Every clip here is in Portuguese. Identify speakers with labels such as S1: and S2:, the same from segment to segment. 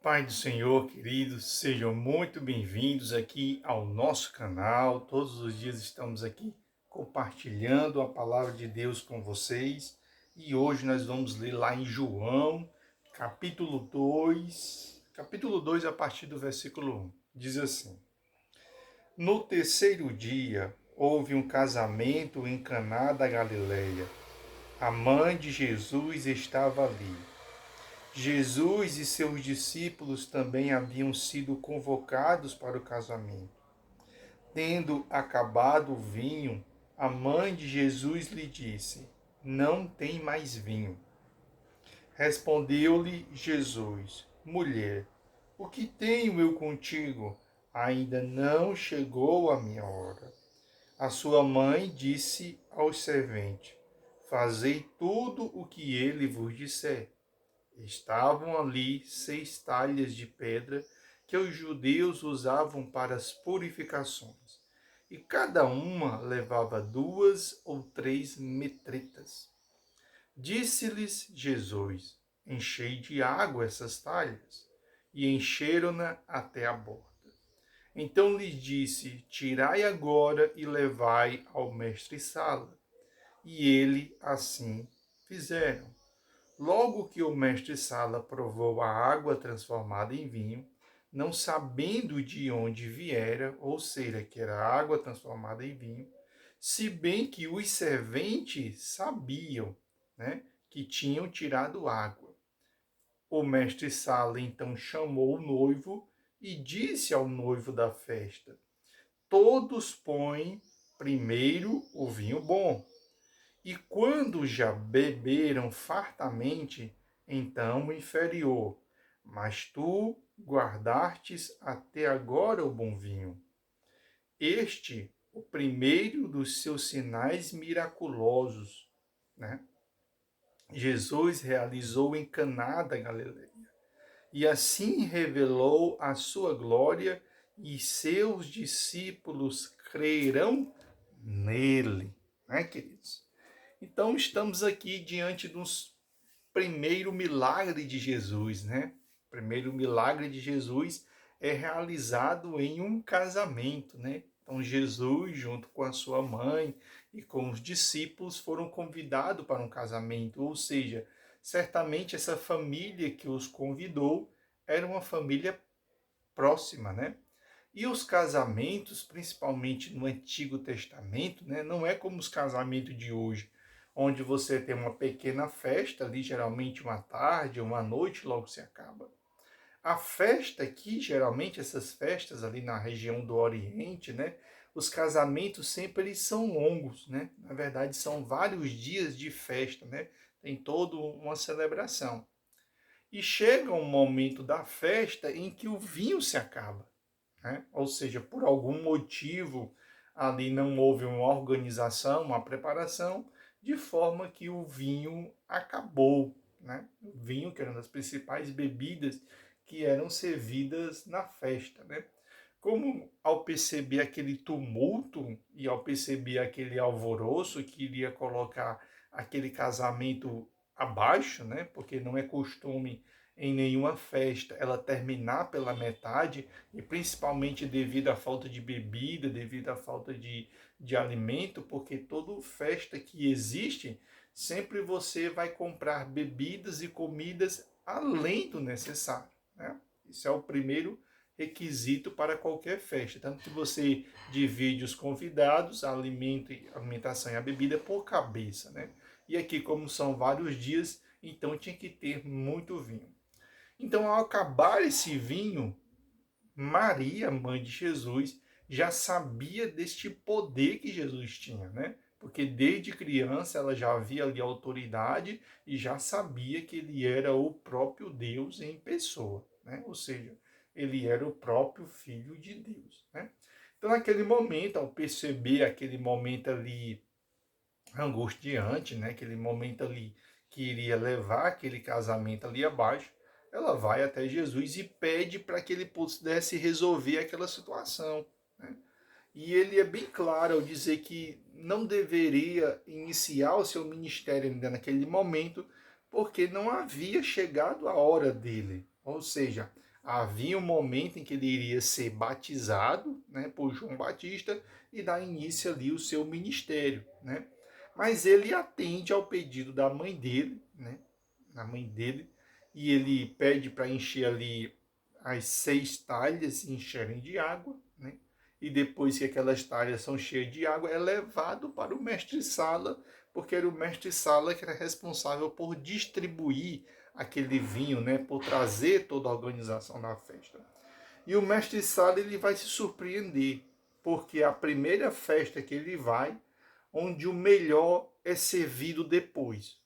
S1: Pai do Senhor, queridos, sejam muito bem-vindos aqui ao nosso canal. Todos os dias estamos aqui compartilhando a palavra de Deus com vocês. E hoje nós vamos ler lá em João, capítulo 2 a partir do versículo 1. Diz assim: No terceiro dia houve um casamento em Caná da Galileia. A mãe de Jesus estava ali. Jesus e seus discípulos também haviam sido convocados para o casamento. Tendo acabado o vinho, a mãe de Jesus lhe disse: Não tem mais vinho. Respondeu-lhe Jesus: Mulher, o que tenho eu contigo? Ainda não chegou a minha hora. A sua mãe disse ao servente: Fazei tudo o que ele vos disser. Estavam ali 6 talhas de pedra que os judeus usavam para as purificações, e cada uma levava 2 ou 3 metretas. Disse-lhes Jesus: Enchei de água essas talhas, e encheram-na até a borda. Então lhes disse: Tirai agora e levai ao mestre-sala. E ele assim fizeram. Logo que o mestre-sala provou a água transformada em vinho, não sabendo de onde viera, ou seja, que era água transformada em vinho, se bem que os serventes sabiam, né, que tinham tirado água. O mestre-sala então chamou o noivo e disse ao noivo da festa: Todos põem primeiro o vinho bom, e quando já beberam fartamente, então o inferior. Mas tu guardastes até agora o bom vinho. Este, o primeiro dos seus sinais miraculosos, né? Jesus realizou em Caná da Galileia. E assim revelou a sua glória, e seus discípulos crerão nele, né, queridos? Então estamos aqui diante do primeiro milagre de Jesus, né? O primeiro milagre de Jesus é realizado em um casamento, né? Então Jesus, junto com a sua mãe e com os discípulos, foram convidados para um casamento, ou seja, certamente essa família que os convidou era uma família próxima, né? E os casamentos, principalmente no Antigo Testamento, né, não é como os casamentos de hoje, onde você tem uma pequena festa ali, geralmente uma tarde, uma noite, logo se acaba. A festa aqui, geralmente essas festas ali na região do Oriente, né, os casamentos sempre eles são longos, né? Na verdade, são vários dias de festa, né? Tem toda uma celebração. E chega um momento da festa em que o vinho se acaba, né? Ou seja, por algum motivo ali não houve uma organização, uma preparação, de forma que o vinho acabou, né? O vinho, que era uma das principais bebidas que eram servidas na festa, né? Como ao perceber aquele tumulto e ao perceber aquele alvoroço que iria colocar aquele casamento abaixo, né? Porque não é costume em nenhuma festa ela terminar pela metade, e principalmente devido à falta de bebida, devido à falta de alimento, porque toda festa que existe, sempre você vai comprar bebidas e comidas além do necessário, né? Isso é o primeiro requisito para qualquer festa, tanto que você divide os convidados, alimento, alimentação e a bebida por cabeça, né? E aqui, como são vários dias, então tinha que ter muito vinho. Então, ao acabar esse vinho, Maria, mãe de Jesus, já sabia deste poder que Jesus tinha, né? Porque desde criança ela já havia ali autoridade e já sabia que ele era o próprio Deus em pessoa, né? Ou seja, ele era o próprio Filho de Deus, né? Então, naquele momento, ao perceber aquele momento ali angustiante, né? Aquele momento ali que iria levar aquele casamento ali abaixo, ela vai até Jesus e pede para que ele pudesse resolver aquela situação, né? E ele é bem claro ao dizer que não deveria iniciar o seu ministério ainda naquele momento, porque não havia chegado a hora dele. Ou seja, Havia um momento em que ele iria ser batizado, né, por João Batista e dar início ali o seu ministério, né? Mas ele atende ao pedido da mãe dele, né? A mãe dele, e ele pede para encher ali as 6 talhas e encherem de água, né? E depois que aquelas talhas são cheias de água, é levado para o mestre-sala, porque era o mestre-sala que era responsável por distribuir aquele vinho, né? Por trazer toda a organização da festa. E o mestre-sala ele vai se surpreender, porque a primeira festa que ele vai, onde o melhor é servido depois,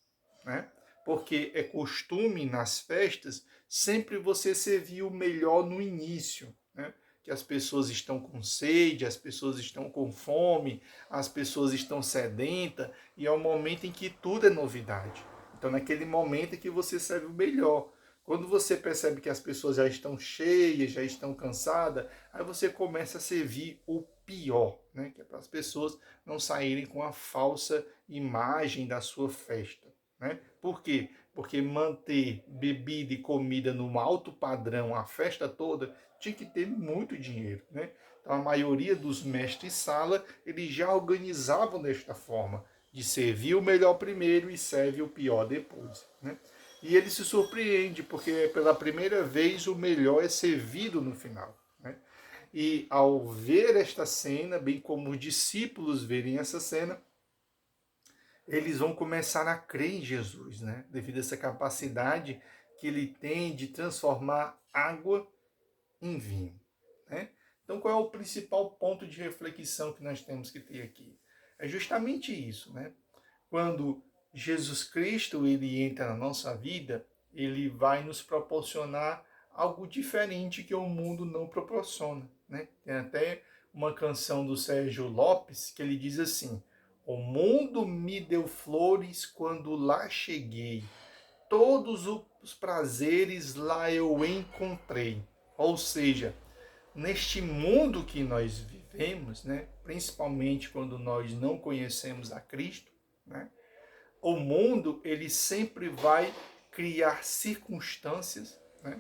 S1: né? Porque é costume nas festas sempre você servir o melhor no início, né? Que as pessoas estão com sede, as pessoas estão com fome, as pessoas estão sedentas, e é o momento em que tudo é novidade. Então, naquele momento é que você serve o melhor. Quando você percebe que as pessoas já estão cheias, já estão cansadas, aí você começa a servir o pior, né? Que é para as pessoas não saírem com a falsa imagem da sua festa, né? Por quê? Porque manter bebida e comida num alto padrão a festa toda tinha que ter muito dinheiro, né? Então a maioria dos mestres-sala, eles já organizavam desta forma, de servir o melhor primeiro e serve o pior depois, né? E ele se surpreende, porque pela primeira vez o melhor é servido no final, né? E ao ver esta cena, bem como os discípulos verem essa cena, eles vão começar a crer em Jesus, né? Devido a essa capacidade que ele tem de transformar água em vinho, né? Então, qual é o principal ponto de reflexão que nós temos que ter aqui? É justamente isso, né? Quando Jesus Cristo ele entra na nossa vida, ele vai nos proporcionar algo diferente que o mundo não proporciona, né? Tem até uma canção do Sérgio Lopes que ele diz assim: o mundo me deu flores quando lá cheguei, todos os prazeres lá eu encontrei. Ou seja, neste mundo que nós vivemos, né, principalmente quando nós não conhecemos a Cristo, né, o mundo ele sempre vai criar circunstâncias, né,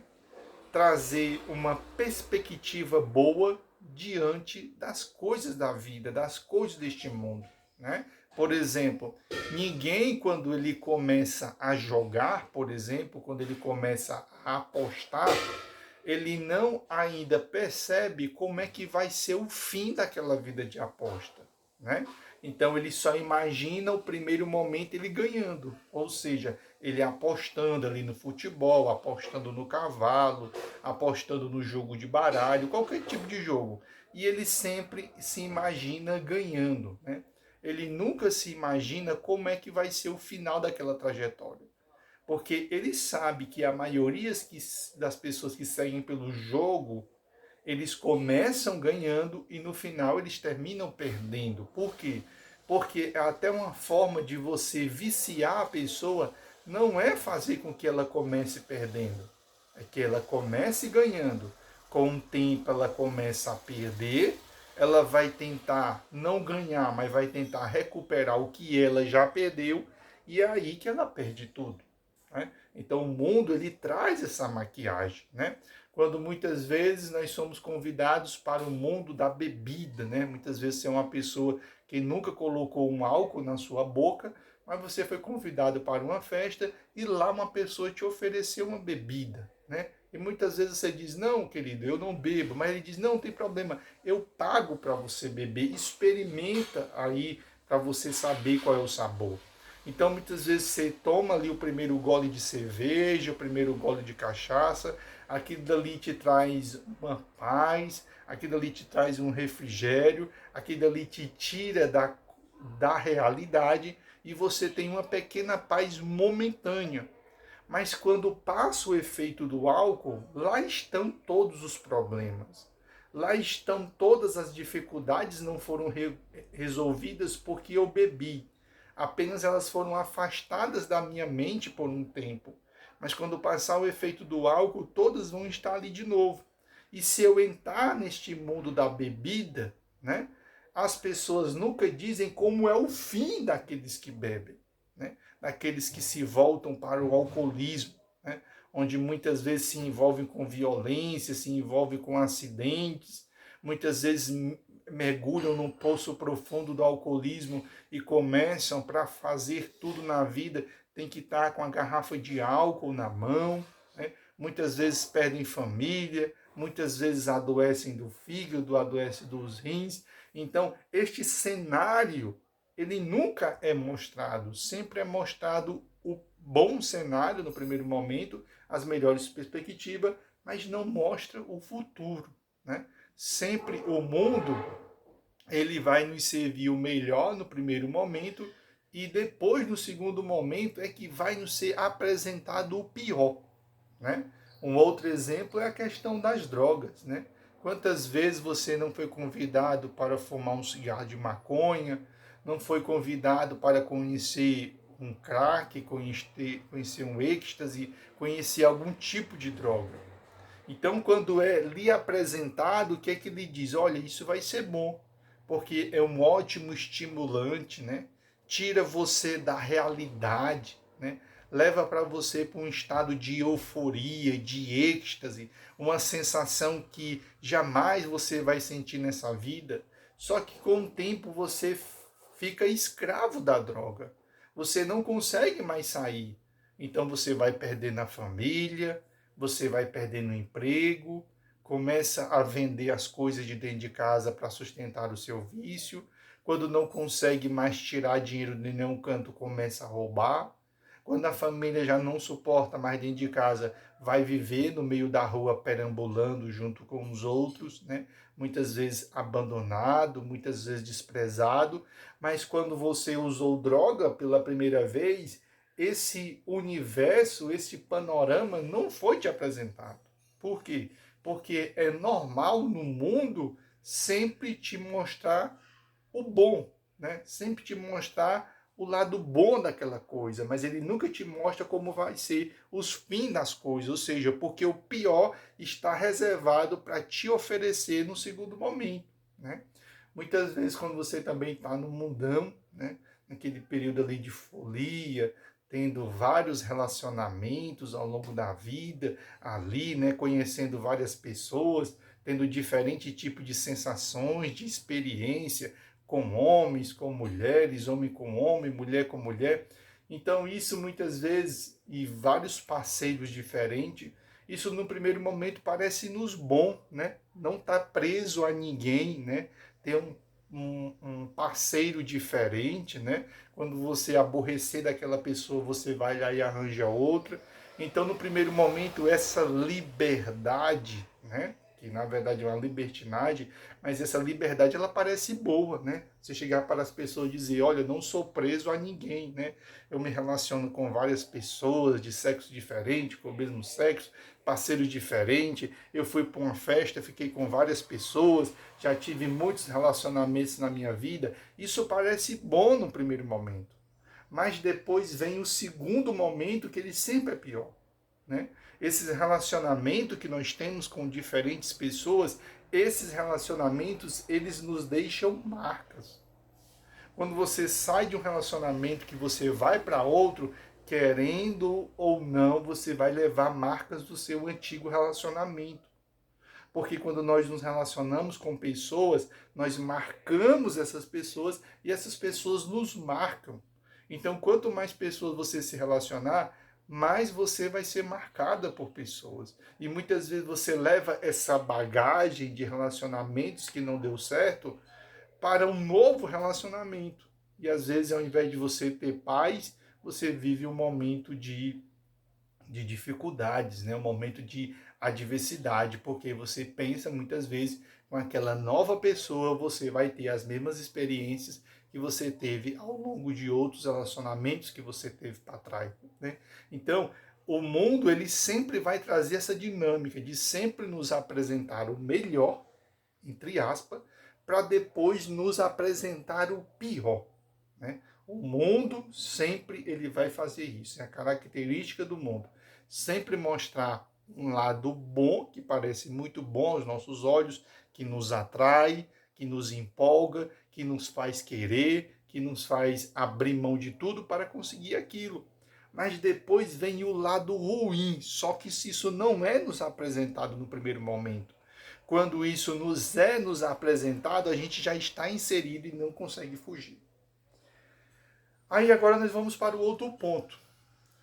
S1: trazer uma perspectiva boa diante das coisas da vida, das coisas deste mundo, né? Por exemplo, ninguém quando ele começa a jogar, por exemplo, quando ele começa a apostar, ele não ainda percebe como é que vai ser o fim daquela vida de aposta, né? Então ele só imagina o primeiro momento ele ganhando, ou seja, ele apostando ali no futebol, apostando no cavalo, apostando no jogo de baralho, qualquer tipo de jogo. E ele sempre se imagina ganhando, né? Ele nunca se imagina como é que vai ser o final daquela trajetória. Porque ele sabe que a maioria das pessoas que seguem pelo jogo, eles começam ganhando e no final eles terminam perdendo. Por quê? Porque é até uma forma de você viciar a pessoa, não é fazer com que ela comece perdendo, é que ela comece ganhando. Com o tempo ela começa a perder, ela vai tentar não ganhar, mas vai tentar recuperar o que ela já perdeu, e é aí que ela perde tudo, né? Então o mundo ele traz essa maquiagem, né? Quando muitas vezes nós somos convidados para o mundo da bebida, né? Muitas vezes você é uma pessoa que nunca colocou um álcool na sua boca, mas você foi convidado para uma festa e lá uma pessoa te ofereceu uma bebida, né? E muitas vezes você diz, não, querido, eu não bebo. Mas ele diz, não tem problema, eu pago para você beber, experimenta aí para você saber qual é o sabor. Então, muitas vezes você toma ali o primeiro gole de cerveja, o primeiro gole de cachaça, aquilo dali te traz uma paz, aquilo dali te traz um refrigério, aquilo dali te tira da realidade e você tem uma pequena paz momentânea. Mas quando passa o efeito do álcool, lá estão todos os problemas. Lá estão todas as dificuldades não foram resolvidas porque eu bebi. Apenas elas foram afastadas da minha mente por um tempo. Mas quando passar o efeito do álcool, todas vão estar ali de novo. E se eu entrar neste mundo da bebida, né, as pessoas nunca dizem como é o fim daqueles que bebem, né, daqueles que se voltam para o alcoolismo, né, onde muitas vezes se envolvem com violência, se envolvem com acidentes, muitas vezes mergulham num poço profundo do alcoolismo e começam, para fazer tudo na vida, tem que estar com a garrafa de álcool na mão, né? Muitas vezes perdem família, muitas vezes adoecem do fígado, adoecem dos rins. Então, este cenário, ele nunca é mostrado, sempre é mostrado o bom cenário no primeiro momento, as melhores perspectivas, mas não mostra o futuro, né? Sempre o mundo, ele vai nos servir o melhor no primeiro momento e depois, no segundo momento, é que vai nos ser apresentado o pior, né? Um outro exemplo é a questão das drogas, né? Quantas vezes você não foi convidado para fumar um cigarro de maconha, não foi convidado para conhecer um crack, conhecer um êxtase, conhecer algum tipo de droga? Então, quando é lhe apresentado, o que é que ele diz? Olha, isso vai ser bom, porque é um ótimo estimulante, né? Tira você da realidade, né? Leva para você para um estado de euforia, de êxtase, uma sensação que jamais você vai sentir nessa vida. Só que com o tempo você fica escravo da droga. Você não consegue mais sair. Então você vai perdendo a família, você vai perdendo o emprego, começa a vender as coisas de dentro de casa para sustentar o seu vício. Quando não consegue mais tirar dinheiro de nenhum canto, começa a roubar. Quando a família já não suporta mais dentro de casa, vai viver no meio da rua perambulando junto com os outros, né? Muitas vezes abandonado, muitas vezes desprezado. Mas quando você usou droga pela primeira vez, esse universo, esse panorama não foi te apresentado. Por quê? Porque é normal no mundo sempre te mostrar o bom, né? Sempre te mostrar o lado bom daquela coisa, mas ele nunca te mostra como vai ser os fins das coisas, ou seja, porque o pior está reservado para te oferecer no segundo momento, né? Muitas vezes quando você também está no mundão, né? Naquele período ali de folia, tendo vários relacionamentos ao longo da vida, ali, né? Conhecendo várias pessoas, tendo diferente tipo de sensações, de experiência, com homens, com mulheres, homem com homem, mulher com mulher. Então, isso muitas vezes, e vários parceiros diferentes, isso no primeiro momento parece nos bom, né? Não tá preso a ninguém, né? Ter um parceiro diferente, né? Quando você aborrecer daquela pessoa, você vai lá e arranja outra. Então, no primeiro momento, essa liberdade, né? Que na verdade é uma libertinagem, mas essa liberdade ela parece boa, né? Você chegar para as pessoas e dizer, olha, eu não sou preso a ninguém, né? Eu me relaciono com várias pessoas de sexo diferente, com o mesmo sexo, parceiro diferente. Eu fui para uma festa, fiquei com várias pessoas, já tive muitos relacionamentos na minha vida. Isso parece bom no primeiro momento, mas depois vem o segundo momento que ele sempre é pior, né? Esse relacionamento que nós temos com diferentes pessoas, esses relacionamentos, eles nos deixam marcas. Quando você sai de um relacionamento que você vai para outro, querendo ou não, você vai levar marcas do seu antigo relacionamento. Porque quando nós nos relacionamos com pessoas, nós marcamos essas pessoas e essas pessoas nos marcam. Então, quanto mais pessoas você se relacionar, mais você vai ser marcada por pessoas. E muitas vezes você leva essa bagagem de relacionamentos que não deu certo para um novo relacionamento. E às vezes, ao invés de você ter paz, você vive um momento de dificuldades, né? Um momento de adversidade, porque você pensa muitas vezes com aquela nova pessoa você vai ter as mesmas experiências que você teve ao longo de outros relacionamentos que você teve para trás, né? Então, o mundo ele sempre vai trazer essa dinâmica de sempre nos apresentar o melhor, entre aspas, para depois nos apresentar o pior, né? O mundo sempre ele vai fazer isso, é a característica do mundo. Sempre mostrar um lado bom, que parece muito bom aos nossos olhos, que nos atrai, que nos empolga, que nos faz querer, que nos faz abrir mão de tudo para conseguir aquilo. mas depois vem o lado ruim. Só que se isso não é nos apresentado no primeiro momento, quando isso nos apresentado, a gente já está inserido e não consegue fugir. Aí agora nós vamos para o outro ponto,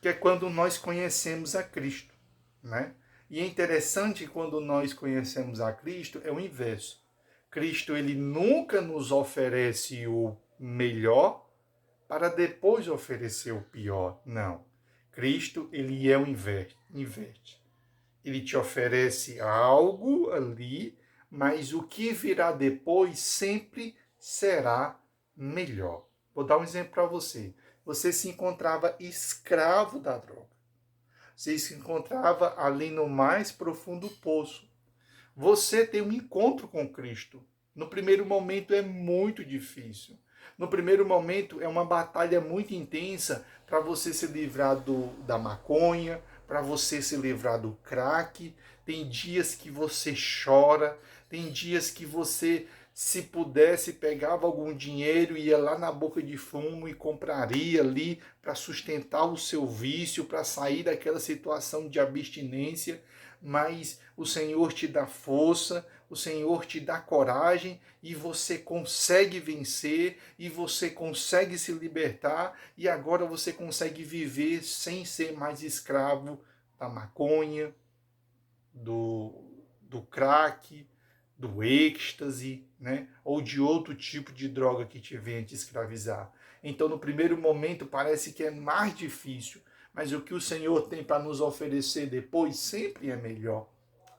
S1: que é quando nós conhecemos a Cristo, né? E é interessante quando nós conhecemos a Cristo, é o inverso. Cristo, ele nunca nos oferece o melhor para depois oferecer o pior. Não. Cristo, ele é o inverte. Ele te oferece algo ali, mas o que virá depois sempre será melhor. Vou dar um exemplo para você. Você se encontrava escravo da droga. Você se encontrava ali no mais profundo poço. Você tem um encontro com Cristo. No primeiro momento é muito difícil. No primeiro momento é uma batalha muito intensa para você se livrar da maconha, para você se livrar do crack. Tem dias que você chora, tem dias que você, se pudesse, pegava algum dinheiro, ia lá na boca de fumo e compraria ali para sustentar o seu vício, para sair daquela situação de abstinência. Mas o Senhor te dá força, o Senhor te dá coragem e você consegue vencer e você consegue se libertar e agora você consegue viver sem ser mais escravo da maconha, do crack, do êxtase, né? Ou de outro tipo de droga que te venha te escravizar. Então, no primeiro momento, parece que é mais difícil, mas o que o Senhor tem para nos oferecer depois sempre é melhor.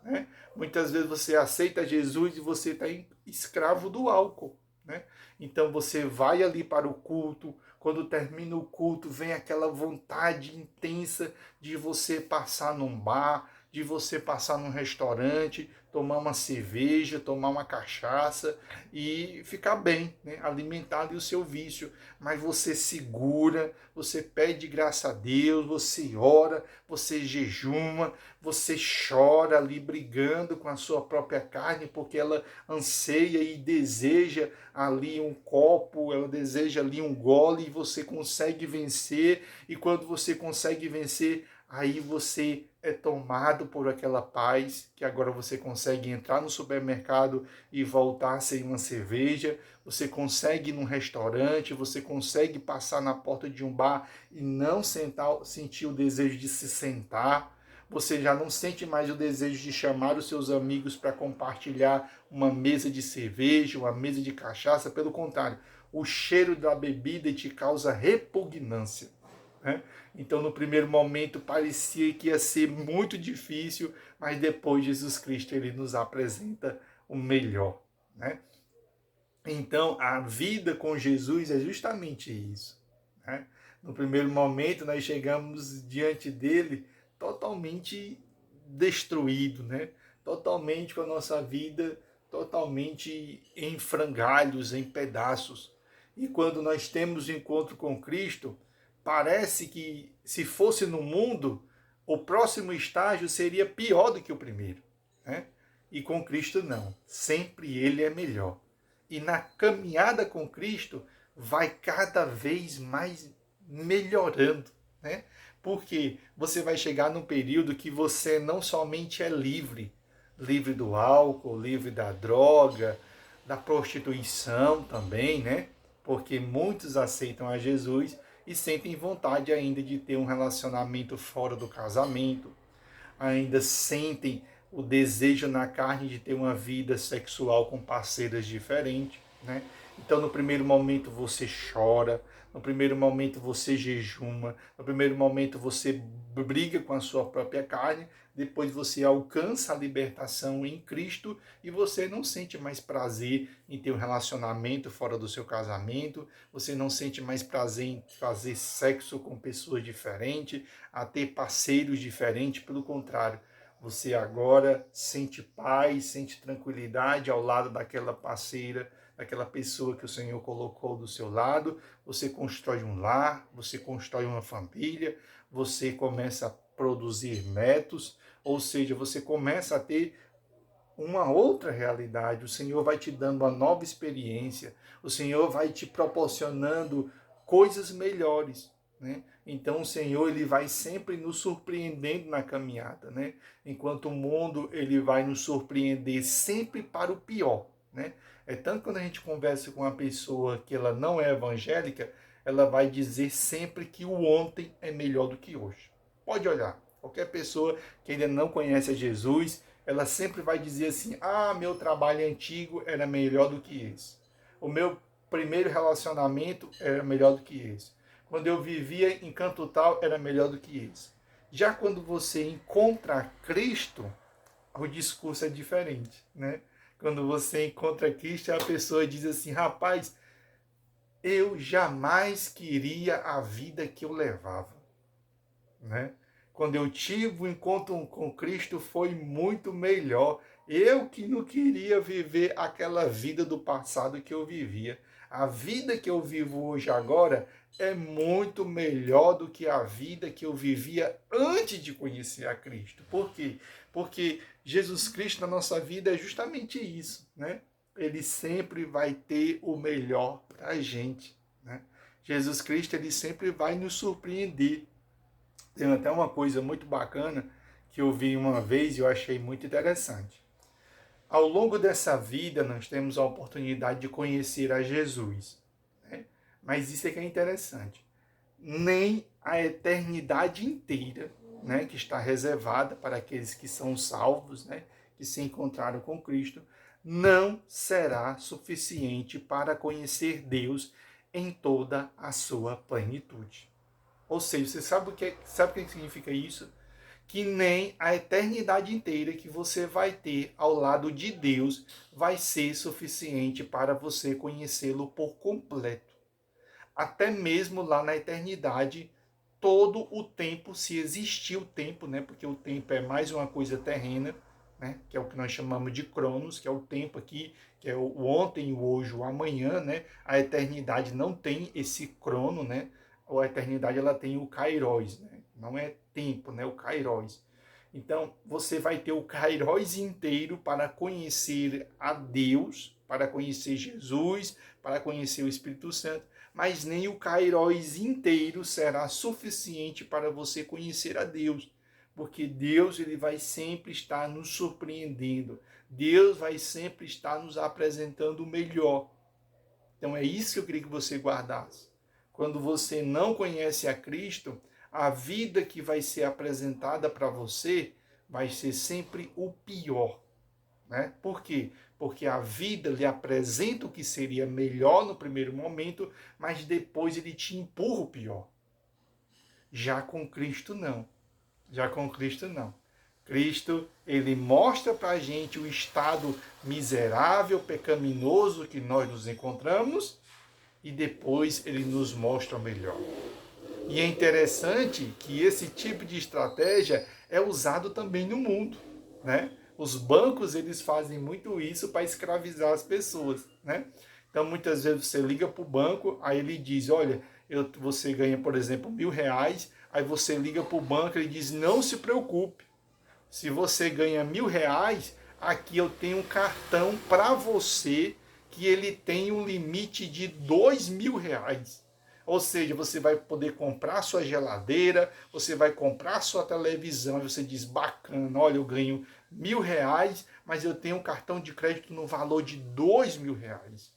S1: Né? Muitas vezes você aceita Jesus e você está escravo do álcool. Né? Então você vai ali para o culto, quando termina o culto, vem aquela vontade intensa de você passar num bar, de você passar num restaurante, tomar uma cerveja, tomar uma cachaça e ficar bem, né? Alimentar ali o seu vício. Mas você segura, você pede graça a Deus, você ora, você jejuma, você chora ali brigando com a sua própria carne, porque ela anseia e deseja ali um copo, ela deseja ali um gole e você consegue vencer. E quando você consegue vencer, aí você é tomado por aquela paz, que agora você consegue entrar no supermercado e voltar sem uma cerveja, você consegue ir num restaurante, você consegue passar na porta de um bar e não sentir o desejo de se sentar, você já não sente mais o desejo de chamar os seus amigos para compartilhar uma mesa de cerveja, uma mesa de cachaça, pelo contrário, o cheiro da bebida te causa repugnância. Né? Então, no primeiro momento, parecia que ia ser muito difícil, mas depois Jesus Cristo ele nos apresenta o melhor. Né? Então, a vida com Jesus é justamente isso. Né? No primeiro momento, nós chegamos diante dele totalmente destruído, né? Totalmente com a nossa vida totalmente em frangalhos, em pedaços. E quando nós temos o encontro com Cristo, parece que se fosse no mundo, o próximo estágio seria pior do que o primeiro. Né? E com Cristo não. Sempre ele é melhor. E na caminhada com Cristo vai cada vez mais melhorando. Né? Porque você vai chegar num período que você não somente é livre, livre do álcool, livre da droga, da prostituição também, né? Porque muitos aceitam a Jesus e sentem vontade ainda de ter um relacionamento fora do casamento, ainda sentem o desejo na carne de ter uma vida sexual com parceiras diferentes, né? Então, no primeiro momento você chora, no primeiro momento você jejuma, no primeiro momento você briga com a sua própria carne, depois você alcança a libertação em Cristo e você não sente mais prazer em ter um relacionamento fora do seu casamento, você não sente mais prazer em fazer sexo com pessoas diferentes, a ter parceiros diferentes, pelo contrário, você agora sente paz, sente tranquilidade ao lado daquela parceira, daquela pessoa que o Senhor colocou do seu lado, você constrói um lar, você constrói uma família, você começa a produzir netos, ou seja, você começa a ter uma outra realidade. O Senhor vai te dando uma nova experiência, o Senhor vai te proporcionando coisas melhores. Né? Então o Senhor ele vai sempre nos surpreendendo na caminhada, né? Enquanto o mundo ele vai nos surpreender sempre para o pior, né? É tanto quando a gente conversa com uma pessoa que ela não é evangélica, ela vai dizer sempre que o ontem é melhor do que hoje. Pode olhar, qualquer pessoa que ainda não conhece a Jesus, ela sempre vai dizer assim: ah, meu trabalho antigo era melhor do que esse. O meu primeiro relacionamento era melhor do que esse. Quando eu vivia em canto tal, era melhor do que esse. Já quando você encontra Cristo, o discurso é diferente, né? Quando você encontra Cristo, a pessoa diz assim: rapaz, eu jamais queria a vida que eu levava, né? Quando eu tive o encontro com Cristo foi muito melhor. Eu que não queria viver aquela vida do passado que eu vivia. A vida que eu vivo hoje agora é muito melhor do que a vida que eu vivia antes de conhecer a Cristo. Por quê? Porque Jesus Cristo na nossa vida é justamente isso, né? Ele sempre vai ter o melhor para a gente, né? Jesus Cristo ele sempre vai nos surpreender. Tem até uma coisa muito bacana que eu vi uma vez e eu achei muito interessante. Ao longo dessa vida, nós temos a oportunidade de conhecer a Jesus, né? Mas isso é que é interessante. Nem a eternidade inteira, né, que está reservada para aqueles que são salvos, né, que se encontraram com Cristo, não será suficiente para conhecer Deus em toda a sua plenitude. Ou seja, você sabe o que significa isso? Que nem a eternidade inteira que você vai ter ao lado de Deus vai ser suficiente para você conhecê-lo por completo. Até mesmo lá na eternidade, todo o tempo, se existir o tempo, né? Porque o tempo é mais uma coisa terrena, né? Que é o que nós chamamos de cronos, que é o tempo aqui, que é o ontem, o hoje, o amanhã, né? A eternidade não tem esse crono, né? A eternidade ela tem o kairos, né? Não é tempo, né? O kairos. Então, você vai ter o kairos inteiro para conhecer a Deus, para conhecer Jesus, para conhecer o Espírito Santo, mas nem o kairos inteiro será suficiente para você conhecer a Deus, porque Deus ele vai sempre estar nos surpreendendo. Deus vai sempre estar nos apresentando o melhor. Então é isso que eu queria que você guardasse. Quando você não conhece a Cristo, a vida que vai ser apresentada para você vai ser sempre o pior, né? Por quê? Porque a vida lhe apresenta o que seria melhor no primeiro momento, mas depois ele te empurra o pior. Já com Cristo não. Já com Cristo não. Cristo, ele mostra para a gente o estado miserável, pecaminoso que nós nos encontramos e depois ele nos mostra o melhor. E é interessante que esse tipo de estratégia é usado também no mundo, né? Os bancos eles fazem muito isso para escravizar as pessoas, né? Então muitas vezes você liga para o banco, aí ele diz, olha, você ganha, por exemplo, R$ 1.000, aí você liga para o banco e ele diz, não se preocupe, se você ganha R$ 1.000, aqui eu tenho um cartão para você que ele tem um limite de R$ 2.000. Ou seja, você vai poder comprar sua geladeira, você vai comprar sua televisão, e você diz, bacana, olha, eu ganho R$ 1.000, mas eu tenho um cartão de crédito no valor de R$ 2.000.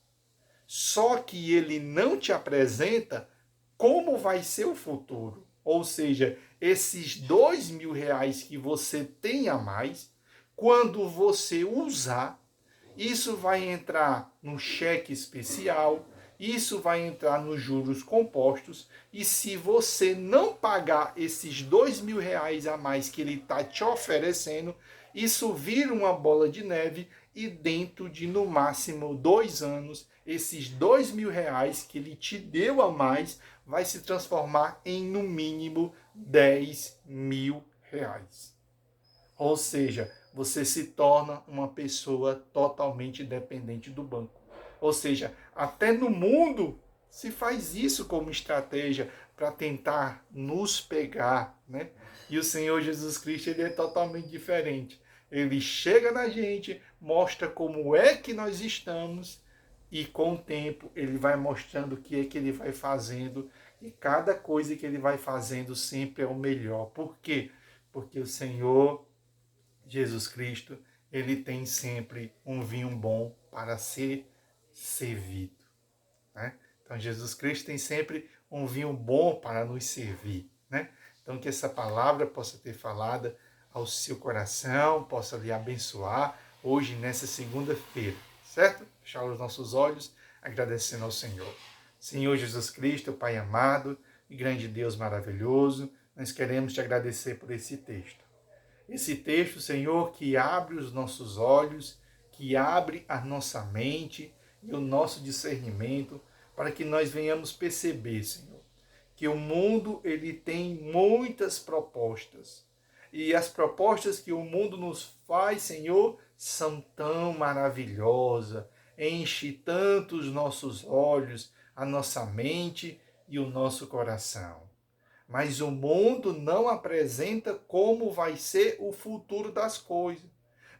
S1: Só que ele não te apresenta como vai ser o futuro. Ou seja, esses R$ 2.000 que você tem a mais, quando você usar, isso vai entrar no cheque especial, isso vai entrar nos juros compostos, e se você não pagar esses R$ 2.000 a mais que ele está te oferecendo, isso vira uma bola de neve e dentro de no máximo 2 anos, esses R$ 2.000 que ele te deu a mais vai se transformar em no mínimo R$ 10.000. Ou seja, você se torna uma pessoa totalmente dependente do banco. Ou seja, até no mundo se faz isso como estratégia para tentar nos pegar, né? E o Senhor Jesus Cristo ele é totalmente diferente. Ele chega na gente, mostra como é que nós estamos e com o tempo ele vai mostrando o que é que ele vai fazendo E cada coisa que ele vai fazendo sempre é o melhor. Por quê? Porque o Senhor Jesus Cristo, ele tem sempre um vinho bom para ser servido, né? Então Jesus Cristo tem sempre um vinho bom para nos servir, né? Então que essa palavra possa ter falado ao seu coração, possa lhe abençoar hoje nessa segunda-feira, certo? Fechar os nossos olhos, agradecendo ao Senhor. Senhor Jesus Cristo, Pai amado e grande Deus maravilhoso, nós queremos te agradecer por esse texto. Esse texto, Senhor, que abre os nossos olhos, que abre a nossa mente e o nosso discernimento, para que nós venhamos perceber, Senhor, que o mundo ele tem muitas propostas. E as propostas que o mundo nos faz, Senhor, são tão maravilhosas, enche tanto os nossos olhos, a nossa mente e o nosso coração. Mas o mundo não apresenta como vai ser o futuro das coisas.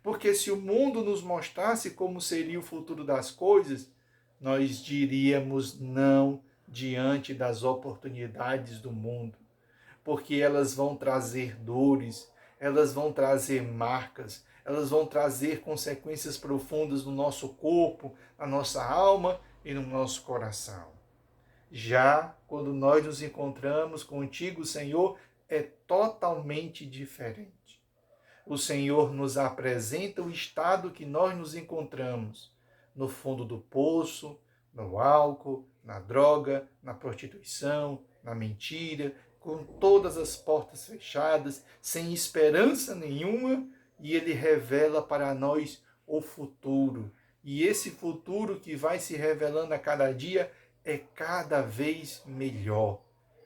S1: Porque se o mundo nos mostrasse como seria o futuro das coisas, nós diríamos não diante das oportunidades do mundo. Porque elas vão trazer dores, elas vão trazer marcas, elas vão trazer consequências profundas no nosso corpo, na nossa alma e no nosso coração. Já quando nós nos encontramos contigo, Senhor, é totalmente diferente. O Senhor nos apresenta o estado que nós nos encontramos, no fundo do poço, no álcool, na droga, na prostituição, na mentira, com todas as portas fechadas, sem esperança nenhuma, e Ele revela para nós o futuro. E esse futuro que vai se revelando a cada dia é cada vez melhor.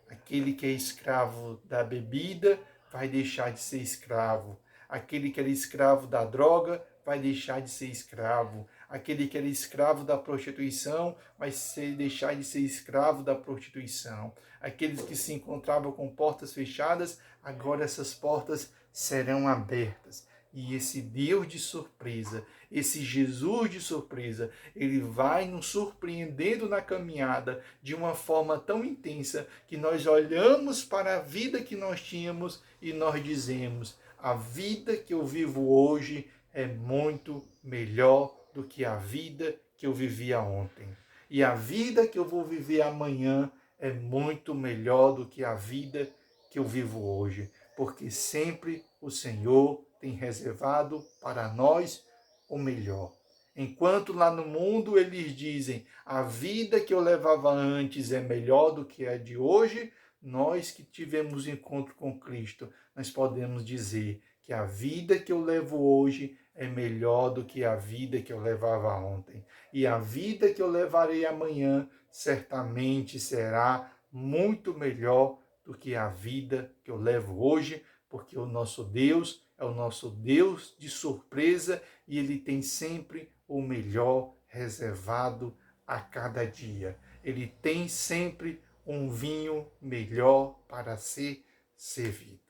S1: Aquele que é escravo da bebida vai deixar de ser escravo. Aquele que era escravo da droga vai deixar de ser escravo. Aquele que era escravo da prostituição vai deixar de ser escravo da prostituição. Aqueles que se encontravam com portas fechadas, agora essas portas serão abertas. E esse Deus de surpresa, esse Jesus de surpresa, ele vai nos surpreendendo na caminhada de uma forma tão intensa que nós olhamos para a vida que nós tínhamos e nós dizemos: a vida que eu vivo hoje é muito melhor do que a vida que eu vivia ontem. E a vida que eu vou viver amanhã é muito melhor do que a vida que eu vivo hoje, porque sempre o Senhor tem reservado para nós o melhor. Enquanto lá no mundo eles dizem: a vida que eu levava antes é melhor do que a de hoje, nós que tivemos encontro com Cristo, nós podemos dizer que a vida que eu levo hoje é melhor do que a vida que eu levava ontem. E a vida que eu levarei amanhã certamente será muito melhor do que a vida que eu levo hoje, porque o nosso Deus é o nosso Deus de surpresa e Ele tem sempre o melhor reservado a cada dia. Ele tem sempre um vinho melhor para ser servido.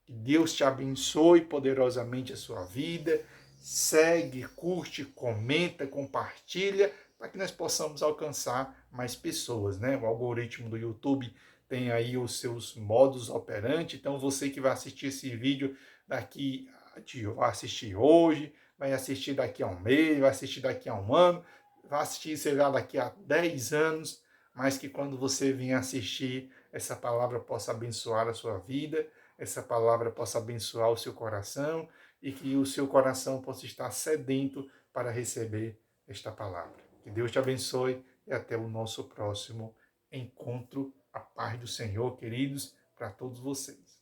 S1: Que Deus te abençoe poderosamente a sua vida. Segue, curte, comenta, compartilha, para que nós possamos alcançar mais pessoas, né? O algoritmo do YouTube tem aí os seus modus operandi, então você que vai assistir esse vídeo vai assistir hoje, vai assistir daqui a um mês, vai assistir daqui a um ano, vai assistir, sei lá, daqui a 10 anos, mas que quando você vir assistir, essa palavra possa abençoar a sua vida, essa palavra possa abençoar o seu coração e que o seu coração possa estar sedento para receber esta palavra. Que Deus te abençoe e até o nosso próximo encontro. A paz do Senhor, queridos, para todos vocês.